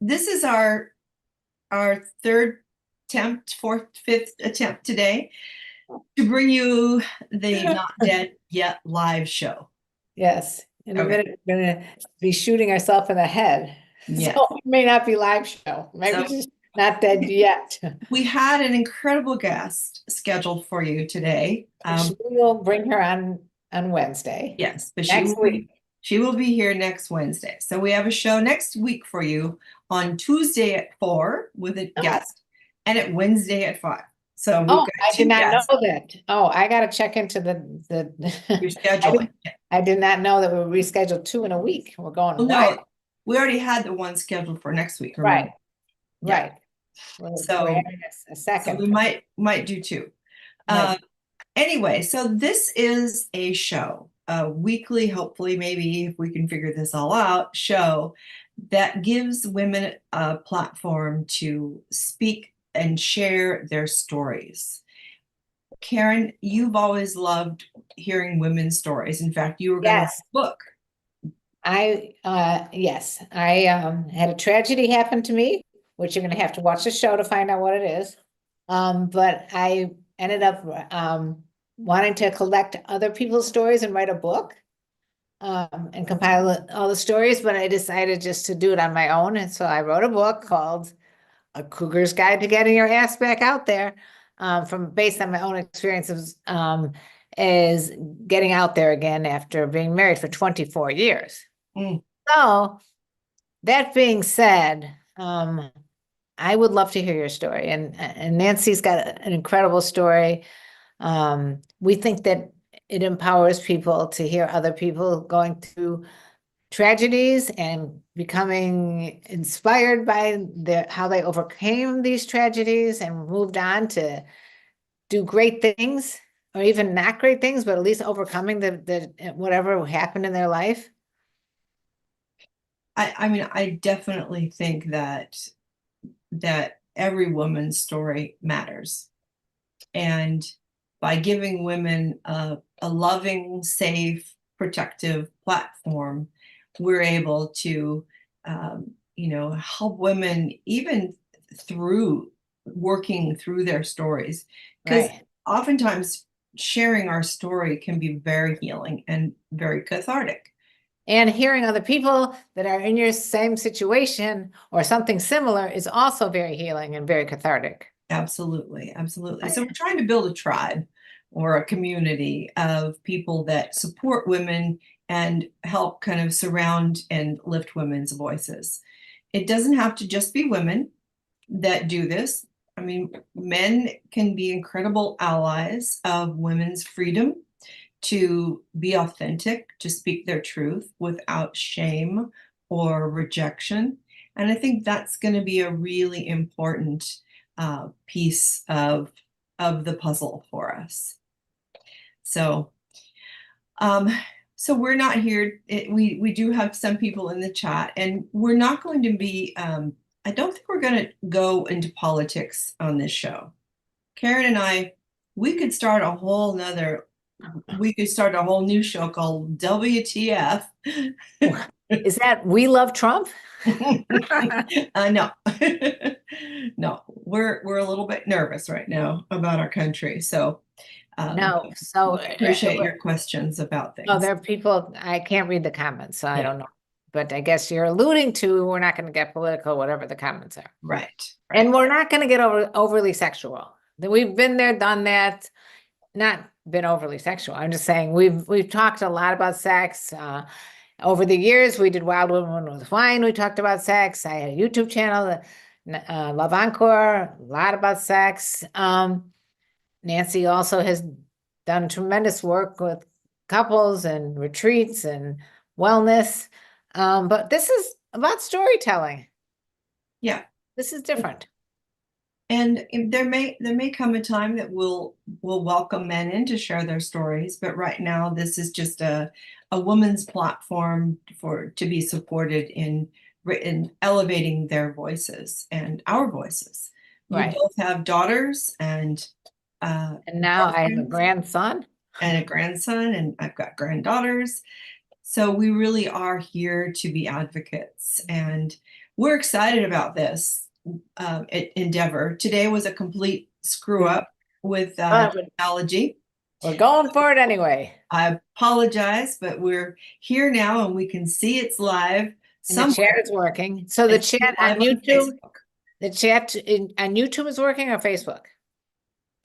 This is our third attempt, fourth, fifth attempt today to bring you the Not Dead Yet live show. Yes, in a Okay. minute, we're gonna be shooting ourselves in the head. Yes. So it may not be live show, maybe So just not dead yet. we had an incredible guest scheduled for you today. Which we will bring her on Wednesday, Yes, but next week. she will be here next Wednesday. So we have a show next week for you on Tuesday at 4 with a Oh, guest and at Wednesday at 5. So we've oh, got I did two not know guests. that. Oh, I gotta check into the You're I scheduling. didn't, I did not know that we rescheduled two in a week. We're going Well, wild. no, we already had the one scheduled for next week, remember? Right, Yeah. right. We're So having a so we second. might do two. Might Anyway, so this is a show, a weekly, hopefully, maybe if we can figure this all out, show that gives women a platform to speak and share their stories. Karen, you've always loved hearing women's stories. In fact, you were going to write Yes. a book. Yes, I had a tragedy happen to me, which you're gonna have to watch the show to find out what it is. But I ended up wanting to collect other people's stories and write a book and compile all the stories, but I decided just to do it on my own. And so I wrote a book called A Cougar's Guide to Getting Your Ass Back Out There, from based on my own experiences, is getting out there again after being married for 24 years. Mm. So that being said, I would love to hear your story. And Nancy's got an incredible story. We think that it empowers people to hear other people going through tragedies and becoming inspired by how they overcame these tragedies and moved on to do great things, or even not great things, but at least overcoming the whatever happened in their life. I mean, I definitely think that every woman's story matters. And by giving women a loving, safe, protective platform, we're able to, help women even through working through their stories. Because Right. oftentimes sharing our story can be very healing and very cathartic. And hearing other people that are in your same situation or something similar is also very healing and very cathartic. Absolutely, absolutely. So we're trying to build a tribe or a community of people that support women and help kind of surround and lift women's voices. It doesn't have to just be women that do this. I mean, men can be incredible allies of women's freedom to be authentic, to speak their truth without shame or rejection. And I think that's going to be a really important piece of the puzzle for us. So, um, so we're not here. We do have some people in the chat, and we're not going to be. I don't think we're going to go into politics on this show. Karen and I, we could start a whole nother we could start a whole new show called WTF. Is that We Love Trump? No, no, we're a little bit nervous right now about our country. So No, so we appreciate your questions about no, things. there are people, I can't read the comments, so I Yeah, don't know. But I guess you're alluding to we're not going to get political, whatever the comments are. right, And right. we're not going to get overly sexual. We've been there, done that, not been overly sexual. I'm just saying we've talked a lot about sex. Over the years, we did Wild Women with Wine. We talked about sex. I had a YouTube channel, Love Encore, a lot about sex. Nancy also has done tremendous work with couples and retreats and wellness. But this is about storytelling. Yeah. This is different. And there may come a time that we'll welcome men in to share their stories, but right now this is just a woman's platform to be supported in elevating their voices and our voices. We Right. both have daughters and And now I have a girlfriends grandson. and a grandson, and I've got granddaughters. So we really are here to be advocates, and we're excited about this endeavor. Today was a complete screw up with But technology. we're going for it anyway. I apologize, but we're here now and we can see it's live And the chat somewhere. is working. So the It's chat on live YouTube, Facebook. the chat on YouTube is working or Facebook?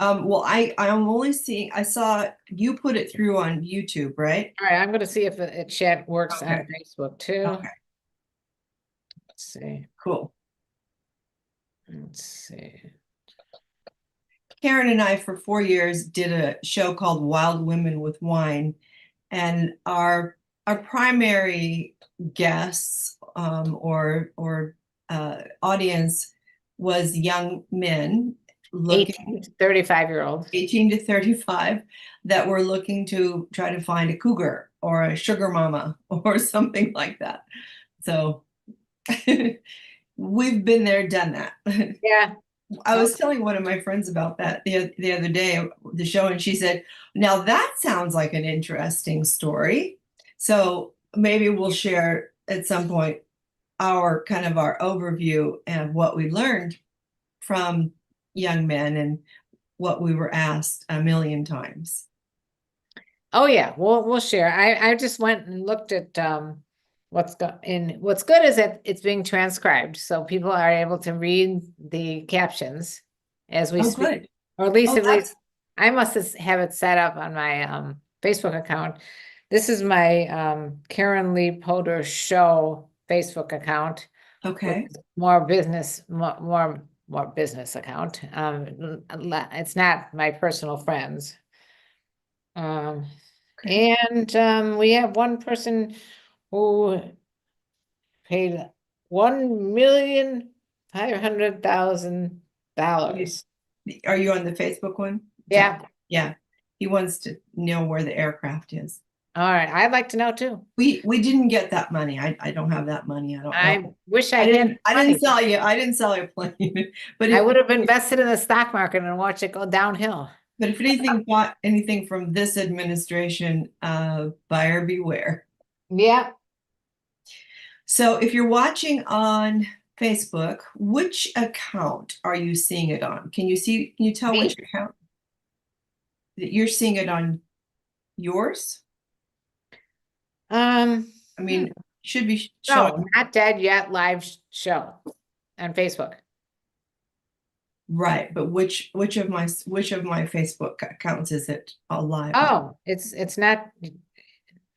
Well, I'm only seeing, I saw you put it through on YouTube, right? All right, I'm going to see if the chat works on Okay. Facebook too. Okay, Let's see. cool. Let's see. Karen and I, for 4 years, did a show called Wild Women with Wine, and our primary guests or audience was young men looking 18 to 35-year-olds. 18 to 35 that were looking to try to find a cougar or a sugar mama or something like that. So we've been there, done that. Yeah. I was telling one of my friends about that the other day, the show, and she said, now that sounds like an interesting story. So maybe we'll share at some point our kind of our overview and what we learned from young men and what we were asked a million times. Oh yeah, we'll share. I just went and looked at what's good is that it's being transcribed, so people are able to read the captions as we Oh, speak. good. Or at least That's I must have it set up on my Facebook account. This is my KarenLee Poter Show Facebook account, which okay. is more business account. It's not my personal friends. Okay. And we have one person who paid $1,500,000. Are you on the Facebook one? Yeah. Yeah. He wants to know where the aircraft is. All right. I'd like to know too. We didn't get that money. I don't have that money. I don't I know. wish I had I money. didn't sell you. I didn't sell you a plane. But I if would have invested in the stock market and watched it go downhill. but if anything bought anything from this administration, buyer beware. Yeah. So if you're watching on Facebook, which account are you seeing it on? Can you tell Me? which account that you're seeing it on yours? I mean, should be showing. No, Not Dead Yet live show on Facebook. Right, but which of my Facebook accounts is it live on? Oh, it's not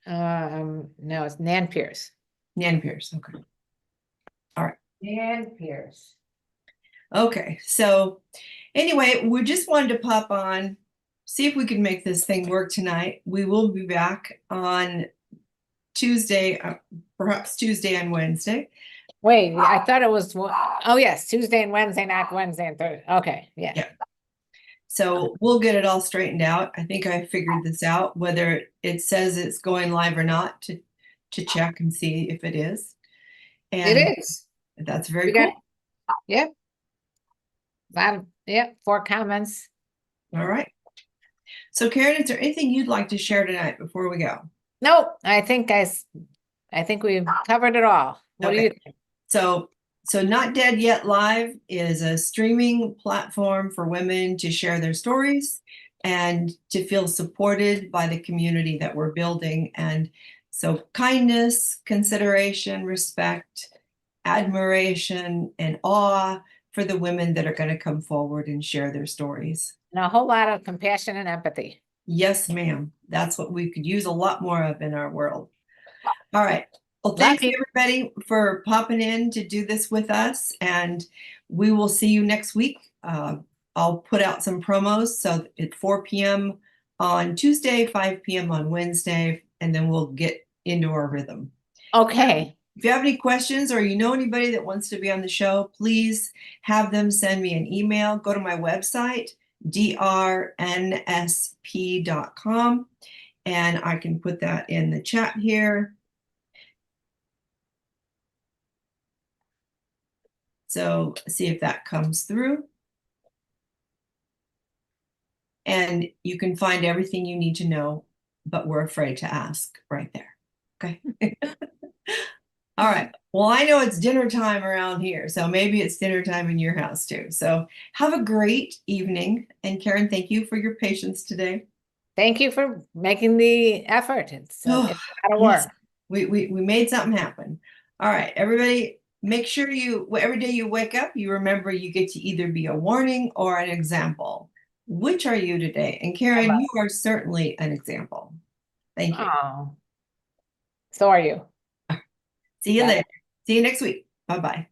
no, it's Nan Pierce. Nan Pierce. Okay. All right. Nan Pierce. Okay. So anyway, we just wanted to pop on, see if we could make this thing work tonight. We will be back on Tuesday, perhaps Tuesday and Wednesday. Wait, I thought it was, oh yes, Tuesday and Wednesday, not Wednesday and Thursday. Okay, yeah. Yeah. So we'll get it all straightened out. I think I figured this out, whether it says it's going live or not, to check and see if it is. And It is. that's very We got, cool. yep. Yep, 4 comments. All right. So Karen, is there anything you'd like to share tonight before we go? Nope, I think we've covered it all. What do you think? So Not Dead Yet Live is a streaming platform for women to share their stories and to feel supported by the community that we're building. And so kindness, consideration, respect, admiration, and awe for the women that are going to come forward and share their stories. And a whole lot of compassion and empathy. Yes, ma'am. That's what we could use a lot more of in our world. All right. Well, Love thanks you. everybody for popping in to do this with us, and we will see you next week. I'll put out some promos so at 4 p.m. on Tuesday, 5 p.m. on Wednesday, and then we'll get into our rhythm. Okay. If you have any questions or you know anybody that wants to be on the show, please have them send me an email. Go to my website, drnsp.com, and I can put that in the chat here. So see if that comes through. And you can find everything you need to know, but we're afraid to ask right there. Okay. All right. Well, I know it's dinner time around here, so maybe it's dinner time in your house too. So have a great evening. And Karen, thank you for your patience today. Thank you for making the effort. Oh, It's a lot of yes, work. we made something happen. All right, everybody, make sure you every day you wake up, you remember you get to either be a warning or an example. Which are you today? And I Karen, love you are certainly an example. it. Thank you. Oh, so are you. See you Bye. later. See you next week. Bye bye.